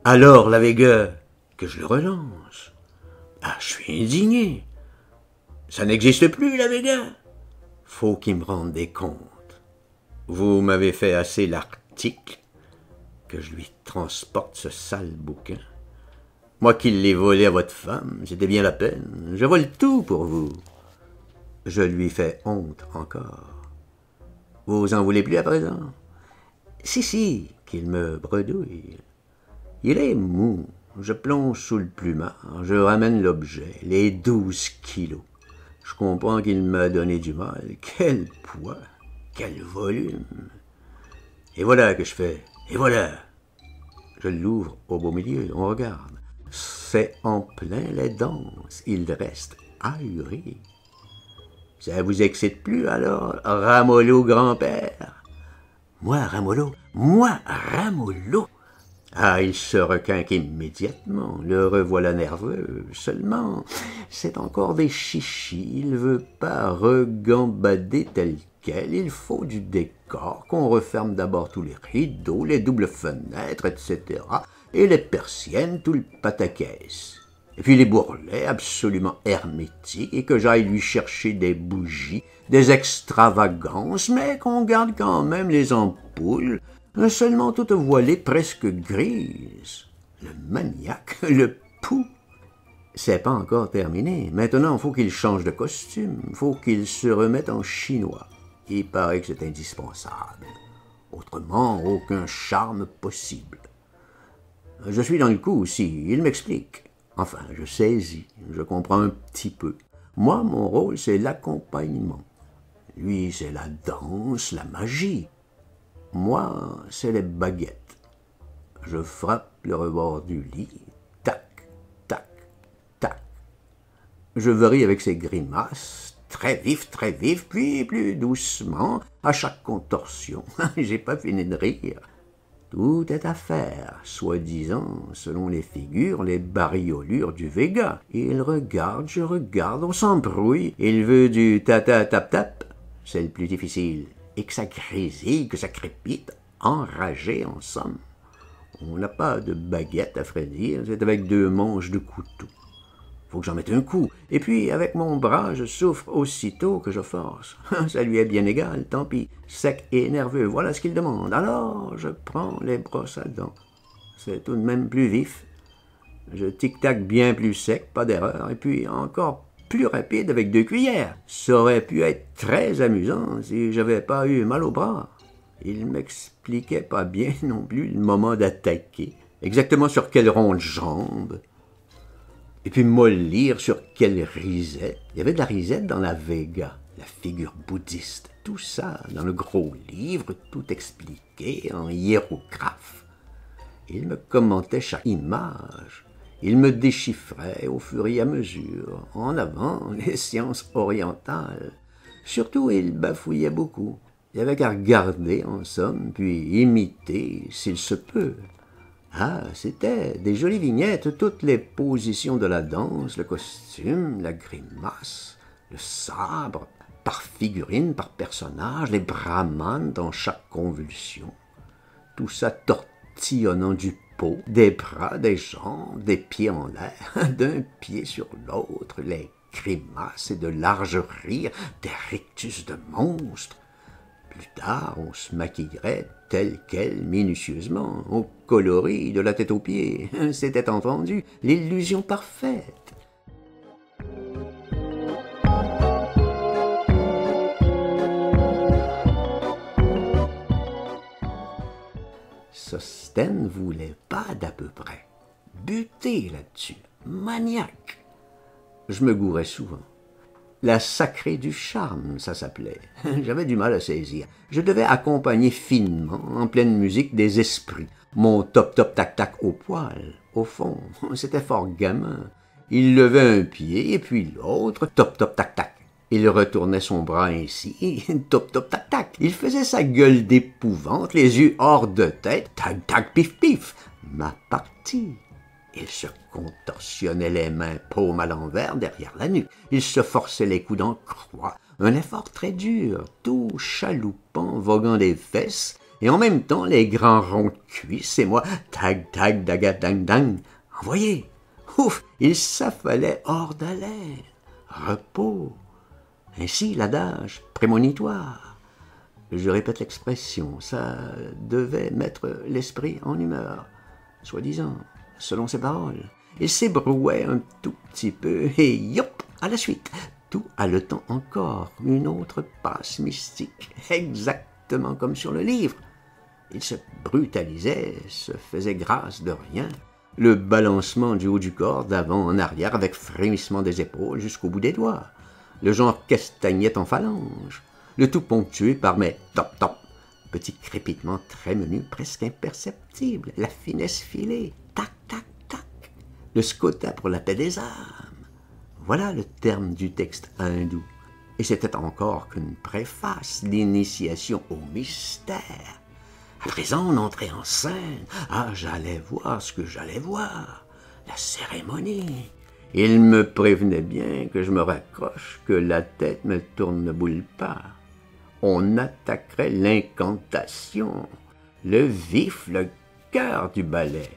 Alors la Vega, que je le relance. Ah, je suis indigné. Ça n'existe plus, la Vega. Faut qu'il me rende des comptes. Vous m'avez fait assez l'article que je lui transporte ce sale bouquin. Moi qui l'ai volé à votre femme, c'était bien la peine. Je vole tout pour vous. Je lui fais honte encore. Vous en voulez plus à présent? Si, qu'il me bredouille. Il est mou. Je plonge sous le plumard. Je ramène l'objet, les 12 kilos. Je comprends qu'il m'a donné du mal. Quel poids, quel volume. Et voilà que je fais. Et voilà. Je l'ouvre au beau milieu. On regarde. C'est en plein les danses. Il reste ahuri. Ça vous excite plus, alors, Ramolo grand-père? Moi, Ramolo. Ah, il se requinque immédiatement, le revoilà nerveux. Seulement, c'est encore des chichis, il veut pas regambader tel quel, il faut du décor, qu'on referme d'abord tous les rideaux, les doubles fenêtres, etc., et les persiennes, tout le pataquès. Et puis les bourrelets absolument hermétiques, et que j'aille lui chercher des bougies, des extravagances, mais qu'on garde quand même les ampoules, seulement toutes voilées presque grises. Le maniaque, le pou. C'est pas encore terminé. Maintenant, faut qu'il change de costume, faut qu'il se remette en chinois. Il paraît que c'est indispensable. Autrement, aucun charme possible. Je suis dans le coup aussi, il m'explique. Enfin, je saisis, je comprends un petit peu. Moi, mon rôle, c'est l'accompagnement. Lui, c'est la danse, la magie. Moi, c'est les baguettes. Je frappe le rebord du lit, tac, tac, tac. Je varie avec ses grimaces, très vif, puis plus doucement, à chaque contorsion. J'ai pas fini de rire. Tout est à faire, soi-disant, selon les figures, les bariolures du Vega. Il regarde, je regarde, on s'embrouille. Il veut du tata-tap-tap, c'est le plus difficile. Et que ça grésille, que ça crépite, enragé en somme. On n'a pas de baguette, à vrai dire, c'est avec 2 manches de couteau. Faut que j'en mette un coup. Et puis, avec mon bras, je souffre aussitôt que je force. Ça lui est bien égal, tant pis. Sec et nerveux, voilà ce qu'il demande. Alors, je prends les brosses à dents. C'est tout de même plus vif. Je tic-tac bien plus sec, pas d'erreur. Et puis, encore plus rapide avec 2 cuillères. Ça aurait pu être très amusant si j'avais pas eu mal au bras. Il m'expliquait pas bien non plus le moment d'attaquer. Exactement sur quelle ronde jambe. Et puis mollir sur quelle risette. Il y avait de la risette dans la Vega, la figure bouddhiste. Tout ça dans le gros livre, tout expliqué en hiérographe. Il me commentait chaque image. Il me déchiffrait au fur et à mesure, en avant, les sciences orientales. Surtout, il bafouillait beaucoup. Il y avait qu'à regarder, en somme, puis imiter, s'il se peut. Ah, c'était des jolies vignettes, toutes les positions de la danse, le costume, la grimace, le sabre, par figurine, par personnage, les brahmanes dans chaque convulsion. Tout ça tortillonnant du pot, des bras, des jambes, des pieds en l'air, d'un pied sur l'autre, les grimaces et de larges rires, des rictus de monstres. Plus tard, on se maquillerait tel quel, minutieusement, au coloris de la tête aux pieds. C'était entendu, l'illusion parfaite. Sostène voulait pas d'à peu près. Buter là-dessus, maniaque. Je me gourais souvent. La sacrée du charme, ça s'appelait. J'avais du mal à saisir. Je devais accompagner finement, en pleine musique, des esprits. Mon top-top-tac-tac au poil. Au fond, c'était fort gamin. Il levait un pied, et puis l'autre, top-top-tac-tac. Il retournait son bras ainsi, top-top-tac-tac. Il faisait sa gueule d'épouvante, les yeux hors de tête, tac-tac-pif-pif. Ma partie. Il se contorsionnait les mains paumes à l'envers derrière la nuque. Il se forçait les coudes en croix. Un effort très dur, tout chaloupant, voguant des fesses, et en même temps les grands ronds de cuisse, et moi, tag, tag, daga, dang, dang. Envoyez. Ouf, il s'affalait hors d'haleine. Repos. Ainsi l'adage prémonitoire. Je répète l'expression, ça devait mettre l'esprit en humeur, soi-disant, selon ses paroles. Il s'ébrouait un tout petit peu, et yop, à la suite, tout haletant encore, une autre passe mystique, exactement comme sur le livre. Il se brutalisait, se faisait grâce de rien, le balancement du haut du corps d'avant en arrière avec frémissement des épaules jusqu'au bout des doigts, le genre castagnette en phalange, le tout ponctué par mes top top, petit crépitement très menu, presque imperceptible, la finesse filée, tac tac tac, le scota pour la paix des âmes. Voilà le terme du texte hindou, et c'était encore qu'une préface, l'initiation au mystère. À présent, on entrait en scène. Ah, j'allais voir ce que j'allais voir. La cérémonie. Il me prévenait bien que je me raccroche, que la tête me tourne ne boule pas. On attaquerait l'incantation, le vif, le cœur du ballet.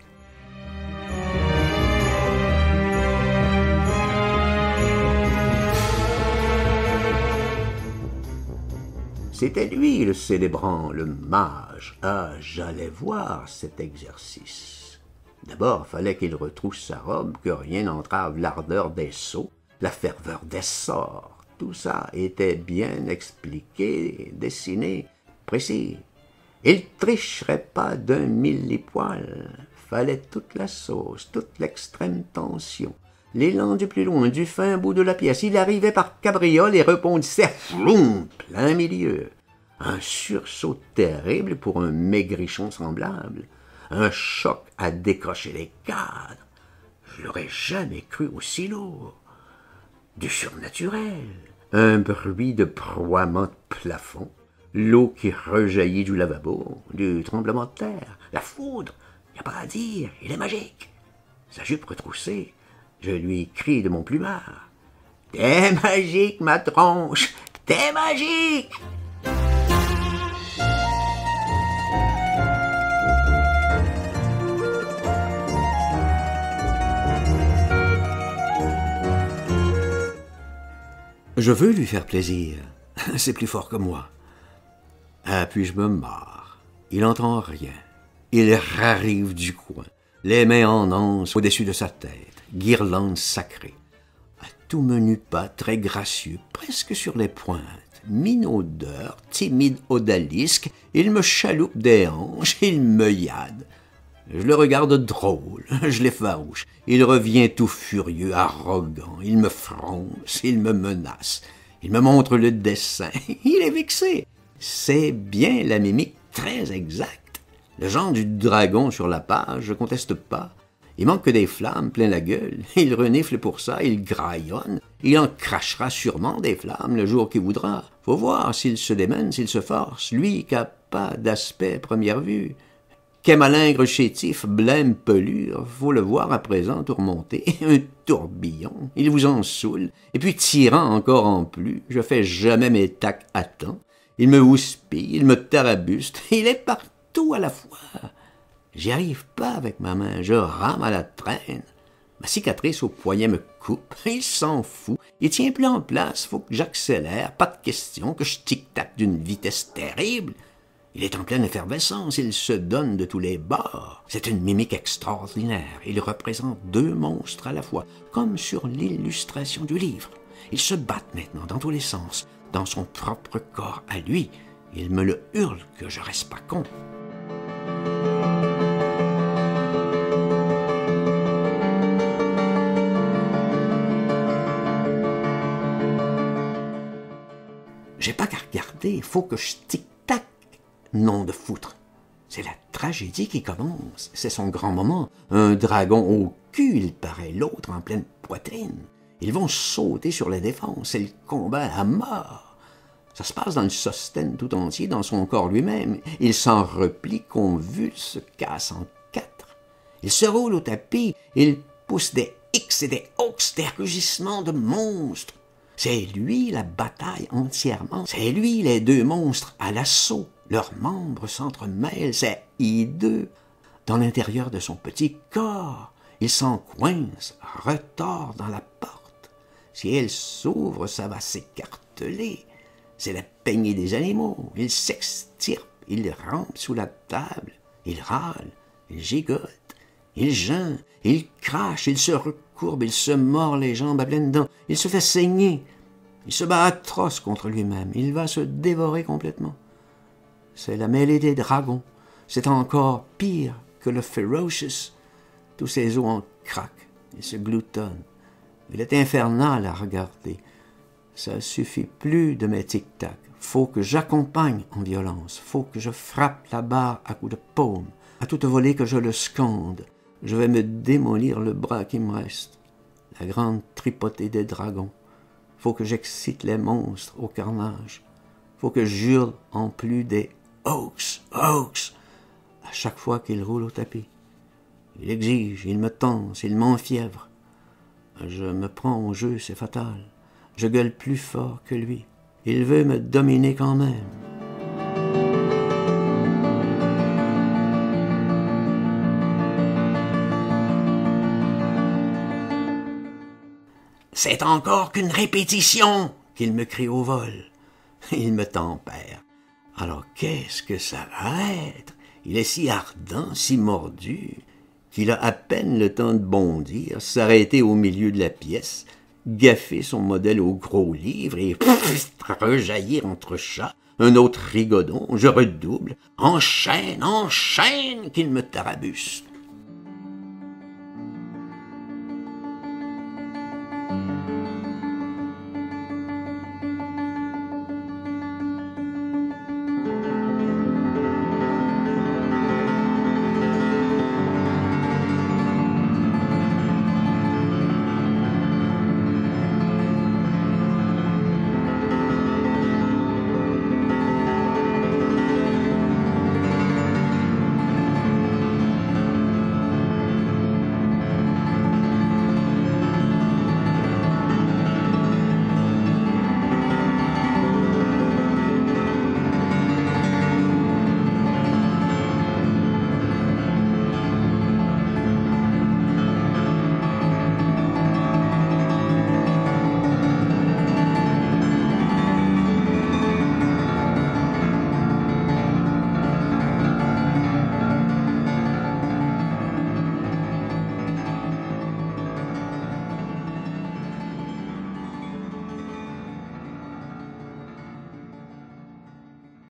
C'était lui le célébrant, le mage. Ah, j'allais voir cet exercice. D'abord, fallait qu'il retrousse sa robe, que rien n'entrave l'ardeur des sauts, la ferveur des sorts. Tout ça était bien expliqué, dessiné, précis. Il tricherait pas d'un mille-les-poils. Fallait toute la sauce, toute l'extrême tension. L'élan du plus loin, du fin bout de la pièce, il arrivait par cabriole et rebondissait floum, plein milieu. Un sursaut terrible pour un maigrichon semblable, un choc à décrocher les cadres. Je l'aurais jamais cru aussi lourd. Du surnaturel, un bruit de broiement de plafond, l'eau qui rejaillit du lavabo, du tremblement de terre, la foudre, y a pas à dire, il est magique. Sa jupe retroussée, je lui crie de mon plumard. « T'es magique, ma tronche! T'es magique! » Je veux lui faire plaisir. C'est plus fort que moi. Ah, puis je me marre. Il n'entend rien. Il rarrive du coin, les mains en anse au-dessus de sa tête, guirlande sacrée. À tout menu pas, très gracieux, presque sur les pointes, minaudeur, timide odalisque, il me chaloupe des hanches, il me yade. Je le regarde drôle, je l'effarouche. Il revient tout furieux, arrogant, il me fronce, il me menace. Il me montre le dessin, il est vexé. C'est bien la mimique très exacte. Le genre du dragon sur la page, je conteste pas. Il manque que des flammes plein la gueule. Il renifle pour ça, il graillonne. Il en crachera sûrement des flammes le jour qu'il voudra. Faut voir s'il se démène, s'il se force. Lui qui a pas d'aspect première vue. Qu'est malingre chétif, blême pelure, faut le voir à présent tourmonter. Un tourbillon, il vous en saoule. Et puis tirant encore en plus, je fais jamais mes tacs à temps. Il me houspille, il me tarabuste, il est partout à la fois. J'y arrive pas avec ma main, je rame à la traîne. Ma cicatrice au poignet me coupe, il s'en fout, il tient plus en place, faut que j'accélère, pas de question, que je tic-tac d'une vitesse terrible. Il est en pleine effervescence, il se donne de tous les bords. C'est une mimique extraordinaire, il représente deux monstres à la fois, comme sur l'illustration du livre. Ils se battent maintenant dans tous les sens, dans son propre corps à lui. Il me le hurle que je reste pas con. J'ai pas qu'à regarder, faut que je tic-tac. Nom de foutre. C'est la tragédie qui commence. C'est son grand moment. Un dragon au cul, il paraît, l'autre en pleine poitrine. Ils vont sauter sur la défense. C'est le combat à mort. Ça se passe dans le Sostène tout entier, dans son corps lui-même. Il s'en replie, convulse, se casse en quatre. Il se roule au tapis. Il pousse des X et des Ox, des rugissements de monstres. C'est lui la bataille entièrement. C'est lui les deux monstres à l'assaut. Leurs membres s'entremêlent, c'est hideux. Dans l'intérieur de son petit corps, il s'encoince, retord dans la porte. Si elle s'ouvre, ça va s'écarteler. C'est la peignée des animaux. Il s'extirpe, il rampe sous la table, il râle, il gigote, il geint, il crache, il se recourbe, il se mord les jambes à pleines dents, il se fait saigner, il se bat atroce contre lui-même, il va se dévorer complètement. C'est la mêlée des dragons, c'est encore pire que le Ferocious. Tous ses os en craquent, il se gloutonne. Il est infernal à regarder. Ça suffit plus de mes tic-tac. Faut que j'accompagne en violence. Faut que je frappe la barre à coups de paume. À toute volée que je le scande. Je vais me démolir le bras qui me reste. La grande tripotée des dragons. Faut que j'excite les monstres au carnage. Faut que j'hurle en plus des « Hoax, hoax » à chaque fois qu'il roule au tapis. Il exige, il me tense, il m'enfièvre. Je me prends au jeu, c'est fatal. Je gueule plus fort que lui. Il veut me dominer quand même. C'est encore qu'une répétition, qu'il me crie au vol. Il me tempère. Alors qu'est-ce que ça va être? Il est si ardent, si mordu, qu'il a à peine le temps de bondir, s'arrêter au milieu de la pièce, gaffer son modèle au gros livre et rejaillir entre chats, un autre rigodon, je redouble, enchaîne, qu'il me tarabuste.